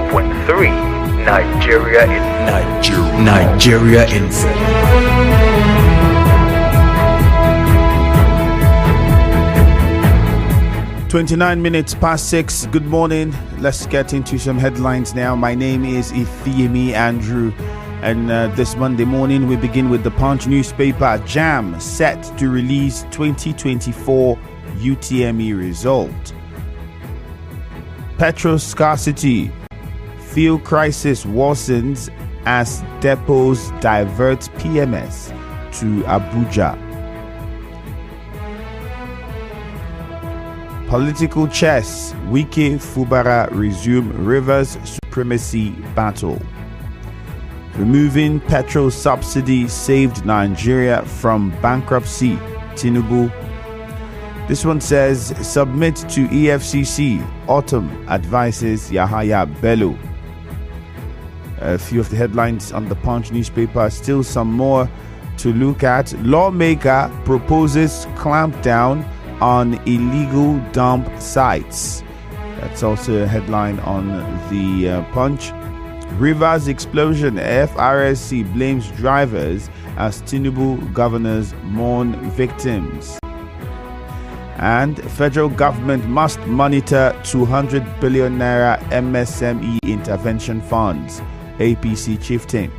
92.3 Nigeria Info. 29 minutes past 6. Good morning. Let's get into some headlines now. My name is Ifeemi Andrew, and this Monday morning we begin with the Punch newspaper. JAMB set to release 2024 UTME result. Petrol scarcity. Fuel crisis worsens as depots divert PMS to Abuja. Political chess. Wike Fubara resume Rivers supremacy battle. Removing petrol subsidy saved Nigeria from bankruptcy. Tinubu. This one says submit to EFCC. Autumn advises Yahaya Bello. A few of the headlines on the Punch newspaper. Still some more to look at. Lawmaker proposes clampdown on illegal dump sites. That's also a headline on the Punch. Rivers explosion. FRSC blames drivers as Tinubu governors mourn victims. And federal government must monitor 200 billion naira MSME intervention funds. APC chieftain.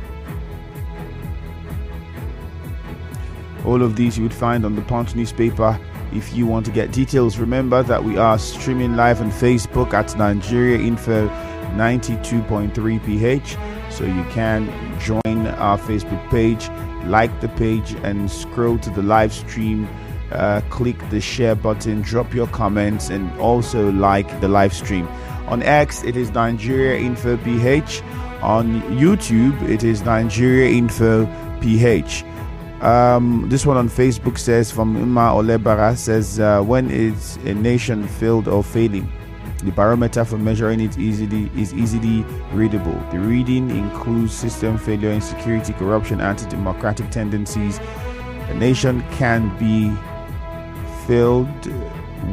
All of these you would find on the Punch newspaper. If you want to get details, remember that we are streaming live on Facebook at Nigeria Info 92.3 PH. So you can join our Facebook page, like the page, and scroll to the live stream. Click the share button, drop your comments, and also like the live stream. On X, it is Nigeria Info PH. On YouTube, it is Nigeria Info PH. This one on Facebook says from Uma Olebara says when is a nation failed or failing? The barometer for measuring it is easily readable. The reading includes system failure, insecurity, corruption, anti-democratic tendencies. A nation can be failed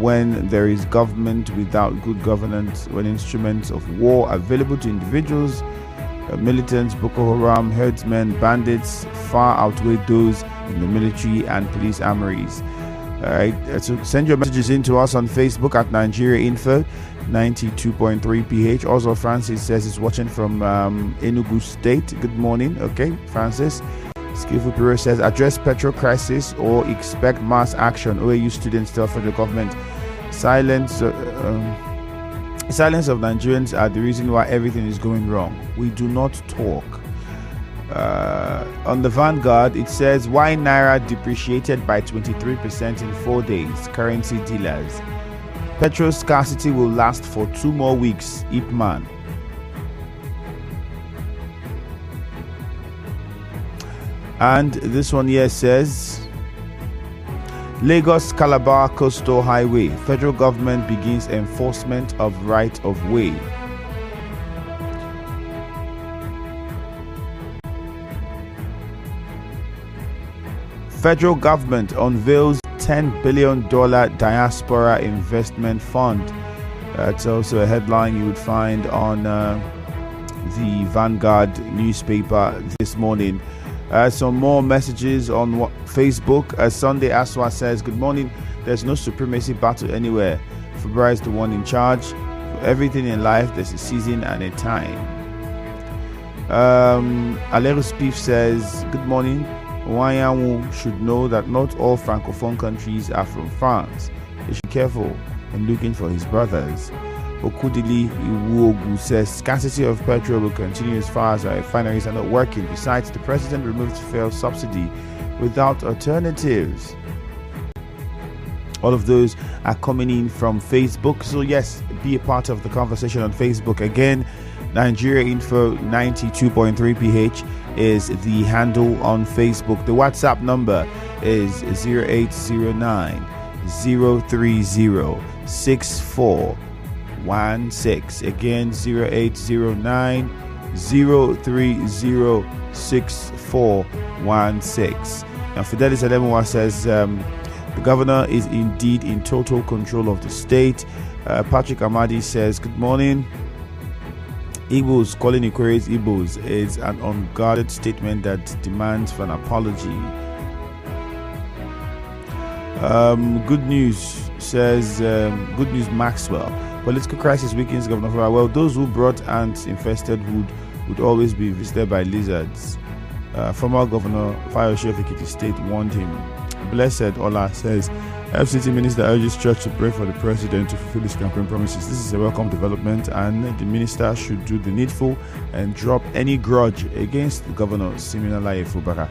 when there is government without good governance, when instruments of war available to individuals, militants, Boko Haram, herdsmen, bandits far outweigh those in the military and police armories. All right, so send your messages in to us on Facebook at Nigeria Info 92.3 PH. Also, Francis says he's watching from Enugu State. Good morning. Okay, Francis. Skillful Bureau says address petrol crisis or expect mass action. OAU students tell federal government silence of Nigerians are the reason why everything is going wrong. We do not talk. On the Vanguard, it says why Naira depreciated by 23% in 4 days. Currency dealers. Petrol scarcity will last for 2 more weeks. Ipman. And this one here says Lagos Calabar Coastal Highway. Federal government begins enforcement of right of way. Federal government unveils $10 billion diaspora investment fund. That's also a headline you would find on the Vanguard newspaper this morning. Some more messages on Facebook. Sunday Aswa says, good morning. There's no supremacy battle anywhere. Fubara is the one in charge. For everything in life, there's a season and a time. Aleros Beef says, good morning. Wanyanwu should know that not all Francophone countries are from France. They should be careful in looking for his brothers. Okudili Iwogu says scarcity of petrol will continue as far as our refineries are not working. Besides, the president removed fuel subsidy without alternatives. All of those are coming in from Facebook. So yes, be a part of the conversation on Facebook. Again, Nigeria Info 92.3 PH is the handle on Facebook. The WhatsApp number is 0809 030 6416. Again, 0809 030 6416. Now, Fidelis Ademowa says the governor is indeed in total control of the state. Patrick Amadi says, good morning. Igbos calling Ikwere's Igbos is an unguarded statement that demands for an apology. Good news says, good news Maxwell. Political crisis weakens Governor Farah. Well, those who brought ants infested would always be visited by lizards. Former Governor Fayose of Ekiti State warned him. Blessed Ola says, FCT Minister urges Church to pray for the President to fulfill his campaign promises. This is a welcome development, and the Minister should do the needful and drop any grudge against the Governor, Siminalayi Fubara.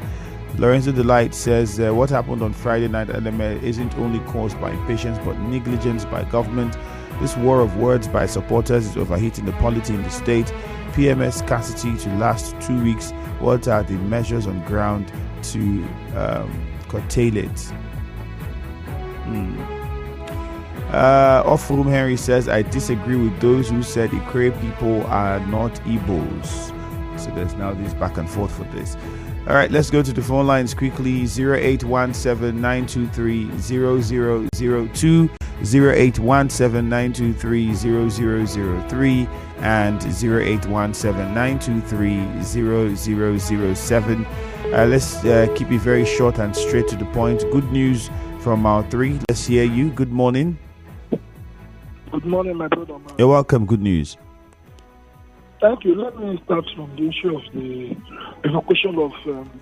Lorenzo Delight says, what happened on Friday night at LMA isn't only caused by impatience but negligence by government. This war of words by supporters is overheating the polity in the state. PMS scarcity to last 2 weeks. What are the measures on ground to curtail it? Off-room Henry says, I disagree with those who said Ikwe people are not Igbos. So there's now this back and forth for this. All right, let's go to the phone lines quickly. 0817-923-0002, 0817-923-0003, and 0817-923-0007. Let's keep it very short and straight to the point. Good news from our three. Let's hear you. Good morning. Good morning, my brother. You're welcome. Good news. Thank you. Let me start from the issue of the evacuation of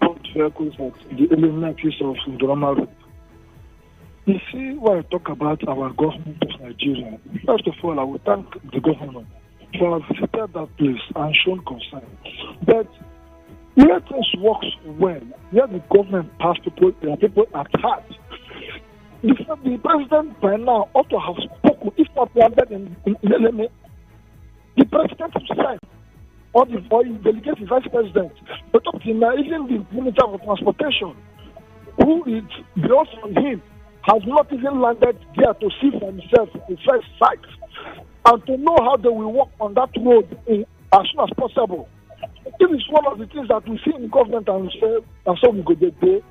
both vehicles at the early exit of Ndorama Road. You see, when I talk about our government of Nigeria, first of all, I will thank the governor for having visited that place and shown concern. But where things works well, where the government has people at heart, the president by now ought to have spoken, if not landed in LMA. The president himself, or the delegate vice president, but up to now, even the minister of transportation, who is beyond from him, has not even landed there to see for himself the first sight and to know how they will work on that road as soon as possible. This is one of the things that we see in government, and so we go there.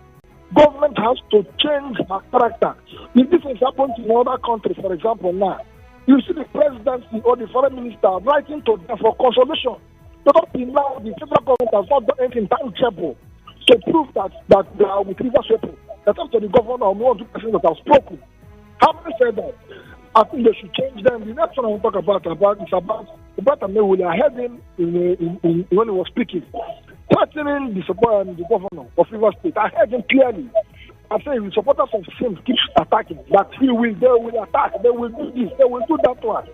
Government has to change her character. If this has happened in other countries, for example, now, you see the presidency or the foreign minister writing to them for consolation. But up till now, the federal government has not done anything tangible to prove that they are with rivers people. That's up to the governor or one or two persons that have spoken. Having said that, I think they should change them. The next one I want to talk about is about Amewule. I heard him when he was speaking, threatening the governor of Rivers State. I heard him clearly. I say the supporters of him keep attacking, that they will attack, they will do this, they will do that one.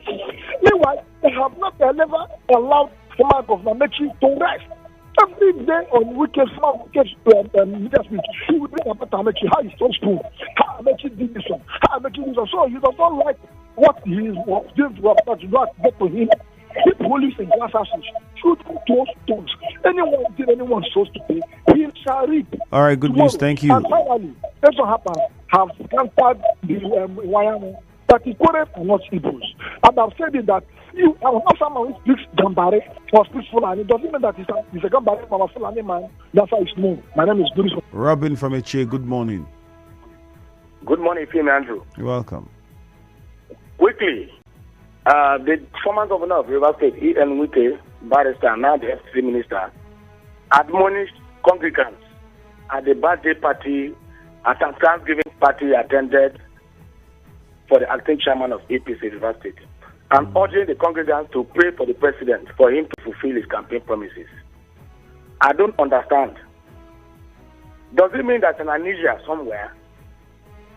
Meanwhile, they have not never allowed former Governor Mechi to rest. Every day on weekends, media speech, he will bring about Amechi, how he's so spoon, how Amechi did this one, how Amechi did this one. So he does not like what he is doing to get to him. Keep police in glass houses, shoot those stones. Anyone supposed to pay, he shall reap. All right, good news. Thank you. And finally, that's what happened. Have countered the Wyoming that the Ikweres are not Igbos. And I've said it that you are not someone who speaks Gambare or speaks Fulani. It doesn't mean that he's a Gambare from a Fulani man. That's how it's known. My name is Bruce. Robin from Eche, good morning. Good morning, Phil Andrew. You're welcome. Quickly, the former governor of Rivers State, E.N. Wike, barrister, now the FCT minister, admonished congregants at the birthday party, at a Thanksgiving party attended for the acting chairman of APC Rivers State, and urging the congregants to pray for the president for him to fulfill his campaign promises. I don't understand. Does it mean that in Nigeria somewhere,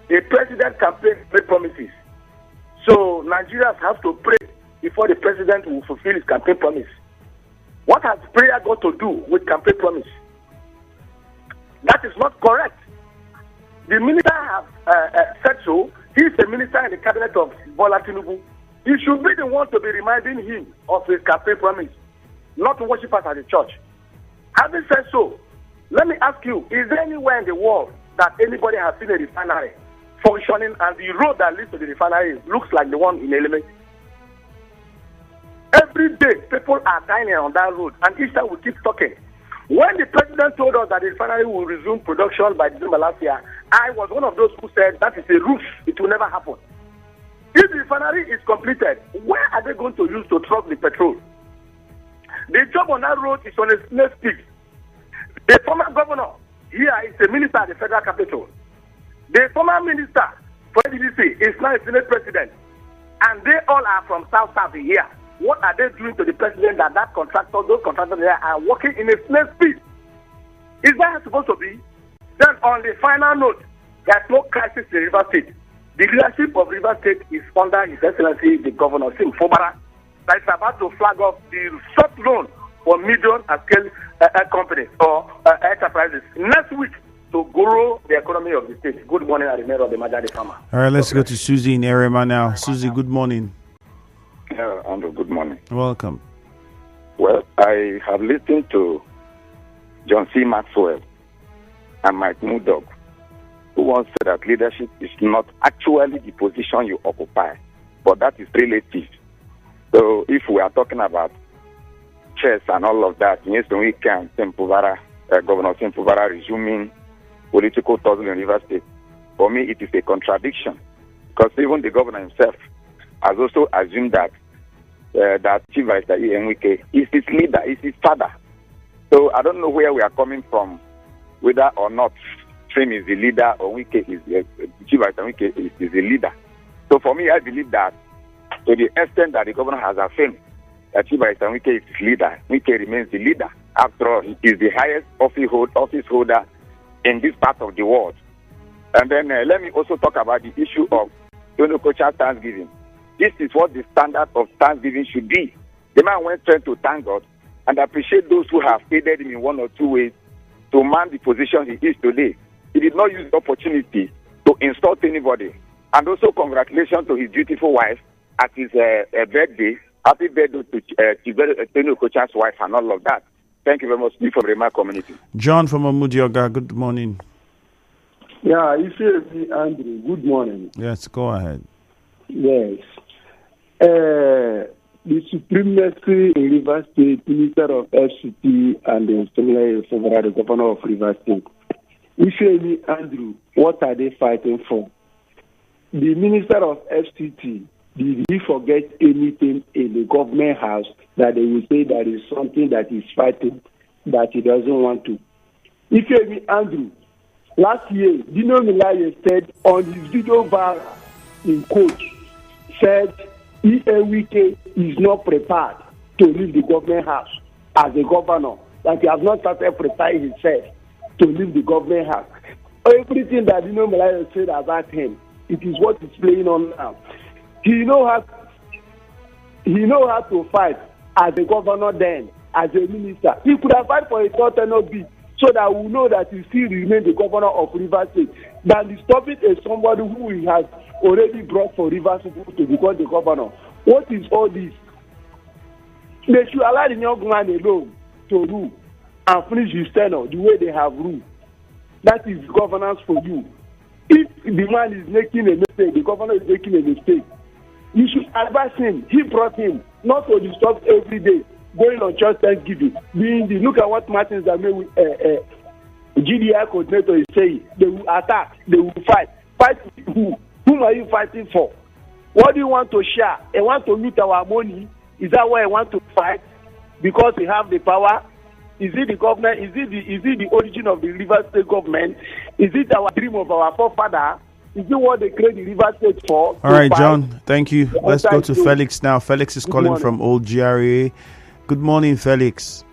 the president campaign promises? So Nigerians have to pray before the president will fulfill his campaign promise. What has prayer got to do with campaign promise? That is not correct. The minister has said so. He is the minister in the cabinet of Bola Tinubu. He should be the one to be reminding him of his campaign promise, not to worship us at the church. Having said so, let me ask you, is there anywhere in the world that anybody has seen a refinery functioning and the road that leads to the refinery looks like the one in Element? Every day, people are dying on that road, and each time we keep talking. When the president told us that the refinery will resume production by December last year, I was one of those who said that is a roof. It will never happen. If the refinery is completed, where are they going to use to truck the petrol? The job on that road is on a snail speed. The former governor here is a minister at the federal capital. The former minister for NDC is now a Senate president. And they all are from South here. What are they doing to the president that those contractors there are working in a snail speed? Is that supposed to be? Then on the final note, there's no crisis in River State. The leadership of River State is under His Excellency the Governor Sim Fobara that is about to flag off the short loan for medium and scale companies or enterprises next week to grow the economy of the state. Good morning, I remember the Majadi Farmer. All right, let's go to Susie in Erema now. Susie, good morning. Andrew, good morning. Welcome. Well, I have listened to John C. Maxwell and Mike Murdoch, who once said that leadership is not actually the position you occupy, but that is relative. So if we are talking about chess and all of that, yes, we can Governor Sim Fubara resuming political tussle in River State. For me, it is a contradiction, because even the governor himself has also assumed that that Chief Vice Enwike is his leader, is his father. So I don't know where we are coming from, whether or not Trim is the leader or Wike is Chief Vice Enwike is the leader. So for me, I believe that to the extent that the governor has affirmed that Chief Vice Enwike is his leader, Wike remains the leader. After all, he is the highest office holder in this part of the world. And then let me also talk about the issue of Tony Okocha's Thanksgiving. This is what the standard of Thanksgiving should be. The man went trying to thank God and appreciate those who have aided him in one or two ways to man the position he is today. He did not use the opportunity to insult anybody. And also congratulations to his beautiful wife at his birthday. Happy birthday to Tony Okocha's wife and all of that. Thank you very much from the Rema community. John from Omudioga, good morning. Yeah, you hear me, Andrew. Good morning. Yes, go ahead. Yes. The supremacy in River State, Minister of FCT and the Governor of River State. You hear me, Andrew, what are they fighting for? The Minister of FCT, did he forget anything in the government house that they will say that is something that he's fighting that he doesn't want to? You hear me, Andrew? Last year, Dino Milaye said on his video viral in court, said Wike is not prepared to leave the government house as a governor, that he has not started preparing himself to leave the government house. Everything that Dino Milaye said about him, it is what is playing on now. He know how to fight as a governor then, as a minister. He could have fight for a third tenure bid so that we know that he still remains the governor of River State. Than stopping somebody who he has already brought for River State to become the governor. What is all this? They should allow the young man alone to rule and finish his tenure the way they have ruled. That is governance for you. If the man is making a mistake, the governor is making a mistake, you should advise him. He brought him, not to disturb every day, going on church Thanksgiving. Look at what Martins that made with GDI coordinator is saying. They will attack, they will fight. Fight with who? Whom are you fighting for? What do you want to share? I want to loot our money. Is that why I want to fight? Because we have the power? Is it the government? Is it the origin of the River State government? Is it our dream of our forefather? Is it what they create the River State for? All right, John, thank you. Let's go to Felix now. Felix is calling from Old GRA. Good morning, Felix.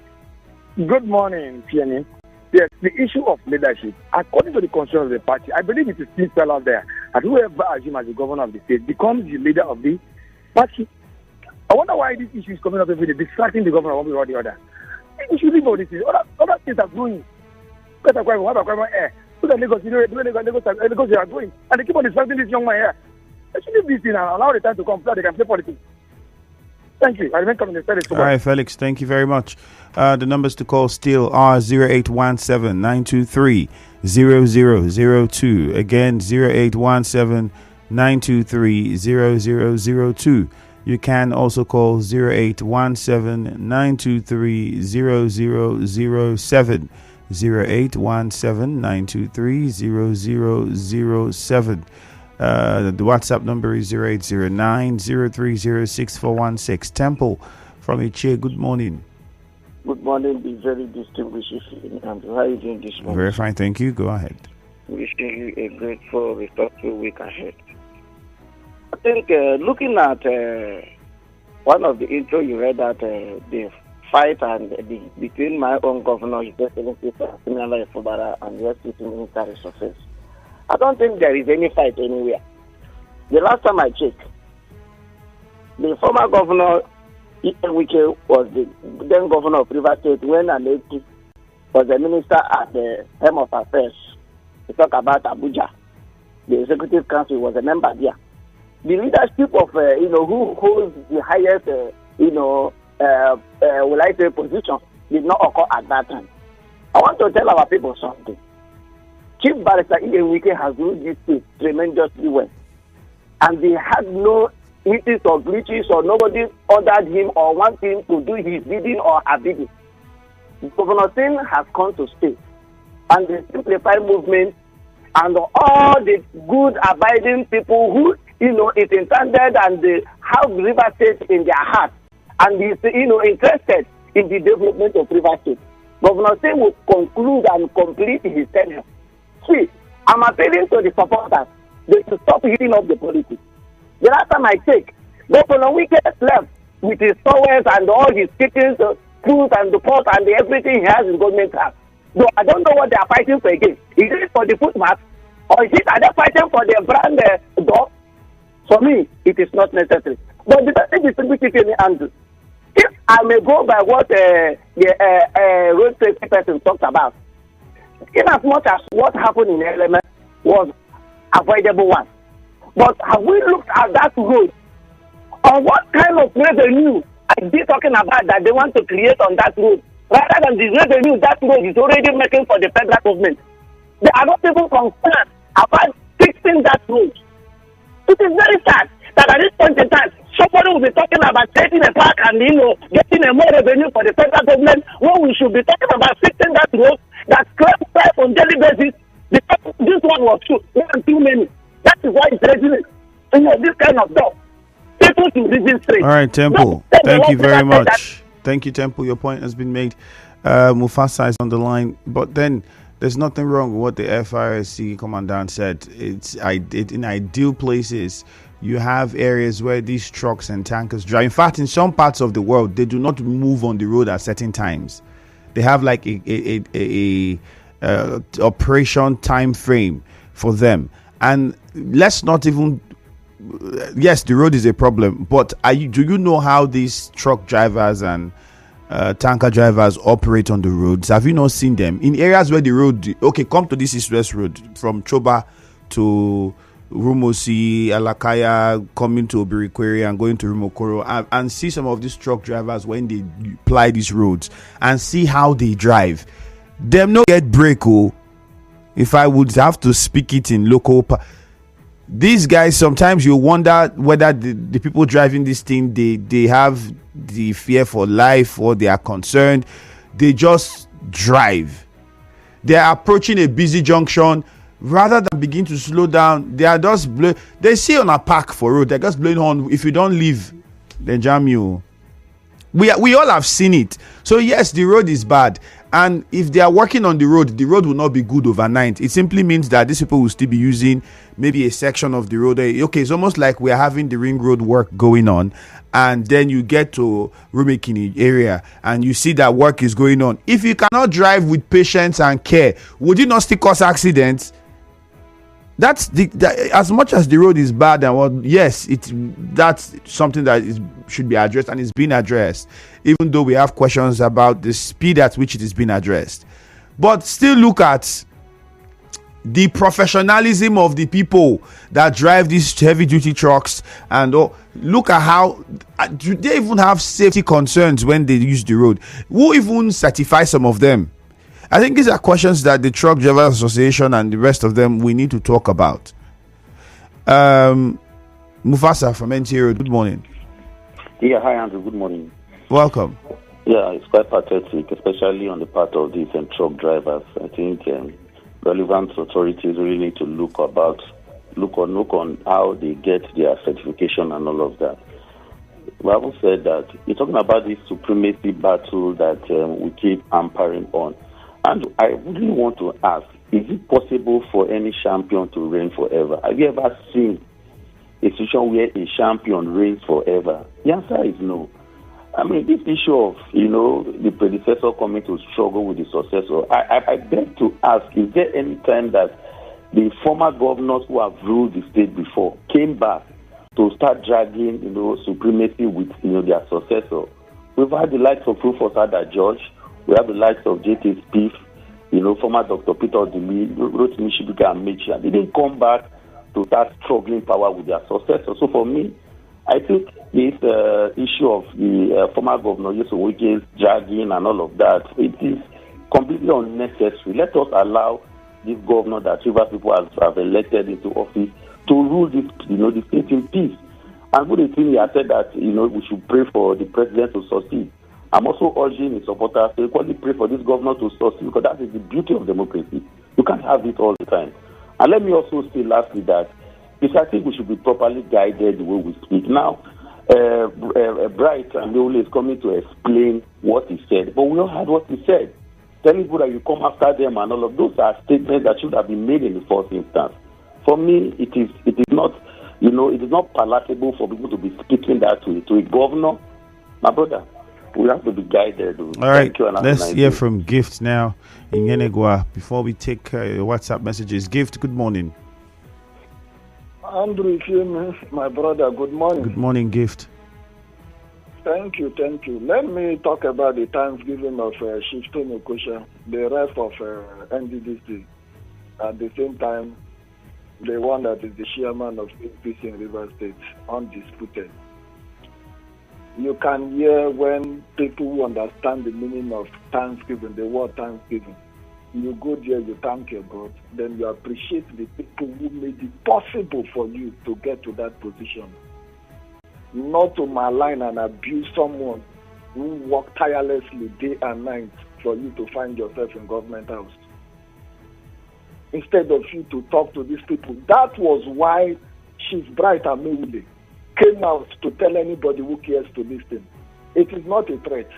Good morning, Tierney. Yes, the issue of leadership, according to the constitution of the party, I believe it is still fell out there. And whoever assumes as the governor of the state becomes the leader of the party. I wonder why this issue is coming up every day, distracting the governor one way or the other. We should leave all this. Other states are growing. Look at Lagos, Lagos they are growing. And they keep on distracting this young man here. They should leave this thing and allow the time to come so they can play politics. Thank you. I remain coming to the All right, Felix, thank you very much. The numbers to call still are 0817-923-0002. Again, 0817-923-0002. You can also call 0817-923-0007. 0817-923-0007. The WhatsApp number is 0809-030-6416. Temple from Ichie, good morning. Good morning, the very distinguished and how are you doing this morning? Very fine, thank you. Go ahead. Wishing you a grateful, respectful week ahead. I think looking at one of the intro you read that the fight and between my own governor, His Excellency Simeon Fubara, and the SCT Minister Resources, I don't think there is any fight anywhere. The last time I checked, the former governor, Wike, was the then governor of Rivers State when Aleki was the minister at the Helm of Affairs. We talk about Abuja. The Executive Council was a member there. The leadership of, who holds the highest, will I say, position did not occur at that time. I want to tell our people something. Chief Barrister Ian Wike has ruled this state tremendously well. And they had no issues or glitches, or nobody ordered him or wanted him to do his bidding or her bidding. Governor Singh has come to stay. And the Simplified movement and all the good abiding people who, is intended and they have River State in their heart and is, interested in the development of River State. Governor Singh will conclude and complete his tenure. See, I'm appealing to the supporters. They should stop heating up the politics. The last time I checked, Governor Wike left with his towels and all his kitchens, food and the pot and everything he has in government house. So I don't know what they are fighting for again. Is it for the footmat? Or is it, are they fighting for the brand dog? For me, it is not necessary. But the thing is, Andrew, if I may go by what the road safety person talked about, in as much as what happened in Element was avoidable one, but have we looked at that road? Or what kind of revenue are they talking about that they want to create on that road? Rather than the revenue that road is already making for the federal government. They are not even concerned about fixing that road. It is very sad that at this point in time, somebody will be talking about taking a park and, getting a more revenue for the federal government when we should be talking about fixing that road that cracks price on daily basis because this one was too many. That is why it's resident. This kind of stuff. People should reason straight. All right, Temple. Thank you very much. Thank you, Temple. Your point has been made. Mufasa is on the line, but then there's nothing wrong with what the FRSC commandant said. It's in ideal places. You have areas where these trucks and tankers drive. In fact, in some parts of the world, they do not move on the road at certain times. They have like a operation time frame for them. And let's not even. Yes, the road is a problem, but do you know how these truck drivers and tanker drivers operate on the roads? Have you not seen them in areas where the road? Okay, come to this East-West road from Choba to Rumosi, Alakaya, coming to Obirikwere and going to Rumokoro, and see some of these truck drivers when they ply these roads and see how they drive. Them no get break. If I would have to speak it in local. These guys, sometimes you wonder whether the people driving this thing, they have the fear for life or they are concerned. They just drive. They are approaching a busy junction. Rather than begin to slow down, they are just they see on a park for road. They're just blowing on. If you don't leave, they jam you. We all have seen it. So yes, the road is bad. And if they are working on the road will not be good overnight. It simply means that these people will still be using maybe a section of the road. Okay, it's almost like we're having the ring road work going on. And then you get to Rumekini area and you see that work is going on. If you cannot drive with patience and care, would you not still cause accidents? That's as much as the road is bad and yes, that's something that should be addressed and it's being addressed, even though we have questions about the speed at which it is being addressed. But still look at the professionalism of the people that drive these heavy duty trucks and look at how do they even have safety concerns when they use the road. Who even certify some of them? I think these are questions that the Truck Drivers Association and the rest of them we need to talk about. Mufasa from NTA Road, good morning. Yeah, hi Andrew, good morning. Welcome. Yeah, it's quite pathetic, especially on the part of these truck drivers. I think relevant authorities really need to look on how they get their certification and all of that. the Bible said that you're talking about this supremacy battle that we keep hampering on. And I really want to ask, is it possible for any champion to reign forever? Have you ever seen a situation where a champion reigns forever? The answer is no. I mean, this issue of, the predecessor coming to struggle with the successor, I beg to ask, is there any time that the former governors who have ruled the state before came back to start dragging, supremacy with, their successor? We've had the likes of Rufus Ada George, we have the likes of J.T. Spieth, former Dr. Peter Odili, Rotimi Shibika and Mechi. They didn't come back to start struggling power with their successor. So for me, I think this issue of the former governor, Nyesom Wike's dragging and all of that, it is completely unnecessary. Let us allow this governor that Rivers people have elected into office to rule this, the state in peace. And good thing, he has said that, we should pray for the president to succeed. I'm also urging his supporters to equally pray for this governor to succeed, because that is the beauty of democracy. You can't have it all the time. And let me also say lastly that I think we should be properly guided the way we speak. Now, Bright and Leole is coming to explain what he said, but we all heard what he said. Telling people that you come after them and all of those are statements that should have been made in the first instance. For me, it is not, it is not palatable for people to be speaking that way to a governor. My brother, we have to be guided. All right, let's hear from Gift now in Yenegua before we take WhatsApp messages. Gift, good morning. Andrew, my brother, good morning. Good morning, Gift. Thank you. Let me talk about the Thanksgiving of Shifton Okosha, the ref of NDDC. At the same time, the one that is the chairman of APC in Rivers State, undisputed. You can hear when people who understand the meaning of Thanksgiving, the word Thanksgiving. You go there, you thank your God, then you appreciate the people who made it possible for you to get to that position. Not to malign and abuse someone who worked tirelessly day and night for you to find yourself in government house. Instead of you to talk to these people. That was why Chief Bright Amewule came out to tell anybody who cares to listen. It is not a threat.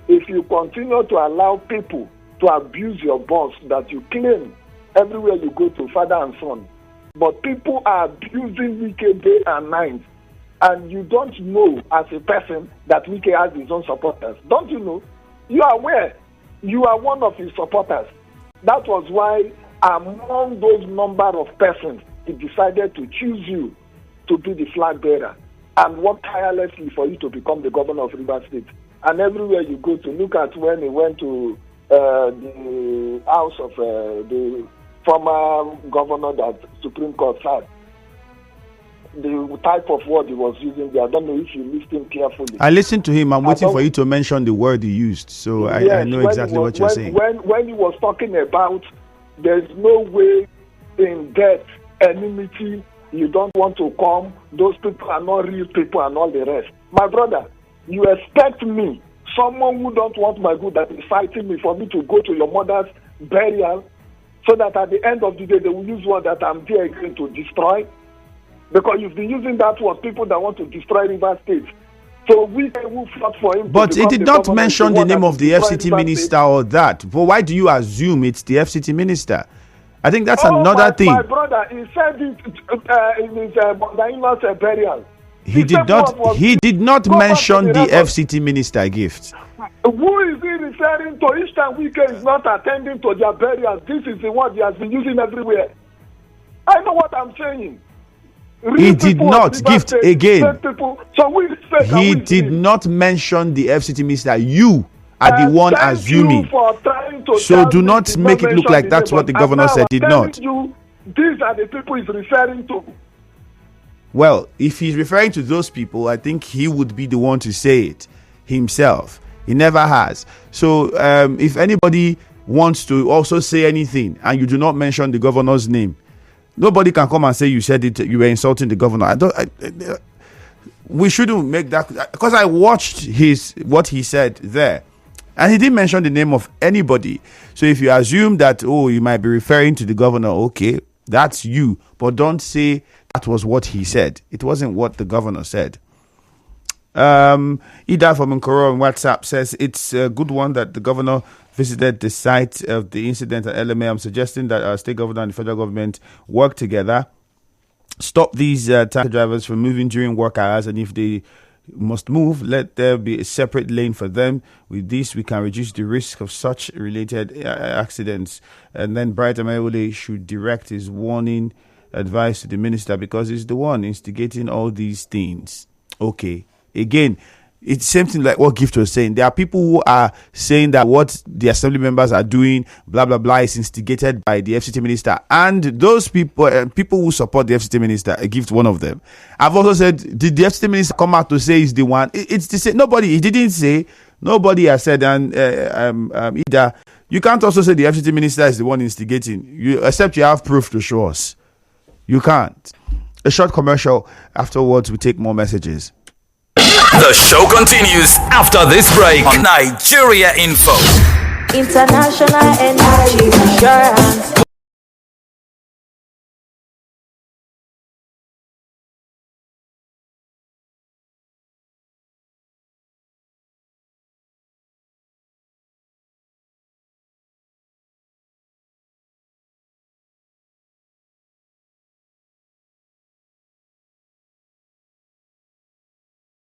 If you continue to allow people to abuse your boss that you claim everywhere you go to, father and son, but people are abusing Wike day and night, and you don't know as a person that Wike has his own supporters. Don't you know? You are aware. You are one of his supporters. That was why among those number of persons, he decided to choose you to be the flag bearer and work tirelessly for you to become the governor of Rivers State. And everywhere you go to, look at when he went to the house of the former governor that Supreme Court had. The type of word he was using there, I don't know if you listened carefully. I listened to him. I'm waiting for you to mention the word he used, so yes, I know exactly what you're saying. When he was talking about there's no way in death, enmity, you don't want to come, those people are not real people and all the rest. My brother, you expect me, someone who don't want my good, that is fighting me, for me to go to your mother's burial so that at the end of the day they will use word that I'm there again to destroy? Because you've been using that word, people that want to destroy Rivers State. So we will fought for him. But it did not mention the name of the FCT minister or that. But why do you assume it's the FCT minister? I think that's another thing. My brother, he said it in his mother-in-law's burial. He did not mention the FCT minister, Gift. Who is he referring to? Each time Wike is not attending to their burial, this is the word he has been using everywhere. I know what I'm saying. He did not. Gift again. He did not mention the FCT minister. You are the one assuming. So do not make it look like that's what the governor said. Did not. These are the people he's referring to. Well, if he's referring to those people, I think he would be the one to say it himself. He never has. So if anybody wants to also say anything and you do not mention the governor's name, nobody can come and say you said it, you were insulting the governor. We shouldn't make that, because I watched what he said there, and he didn't mention the name of anybody. So if you assume that, you might be referring to the governor, okay, that's you. But don't say that was what he said. It wasn't what the governor said. Ida from Nkoro on WhatsApp says it's a good one that the governor visited the site of the incident at LMA. I'm suggesting that our state governor and the federal government work together, stop these taxi drivers from moving during work hours, and if they must move, let there be a separate lane for them. With this, we can reduce the risk of such related accidents. And then Bright Amayole should direct his warning advice to the minister, because he's the one instigating all these things. Okay, again, it's the same thing like what Gift was saying. There are people who are saying that what the assembly members are doing, blah, blah, blah, is instigated by the FCT minister. And those people, people who support the FCT minister, Gift one of them. I've also said, did the FCT minister come out to say he's the one? It's the same. Nobody, he didn't say, nobody has said, and either. You can't also say the FCT minister is the one instigating, except you have proof to show us. You can't. A short commercial. Afterwards, we take more messages. The show continues after this break on Nigeria Info. International Energy Insurance.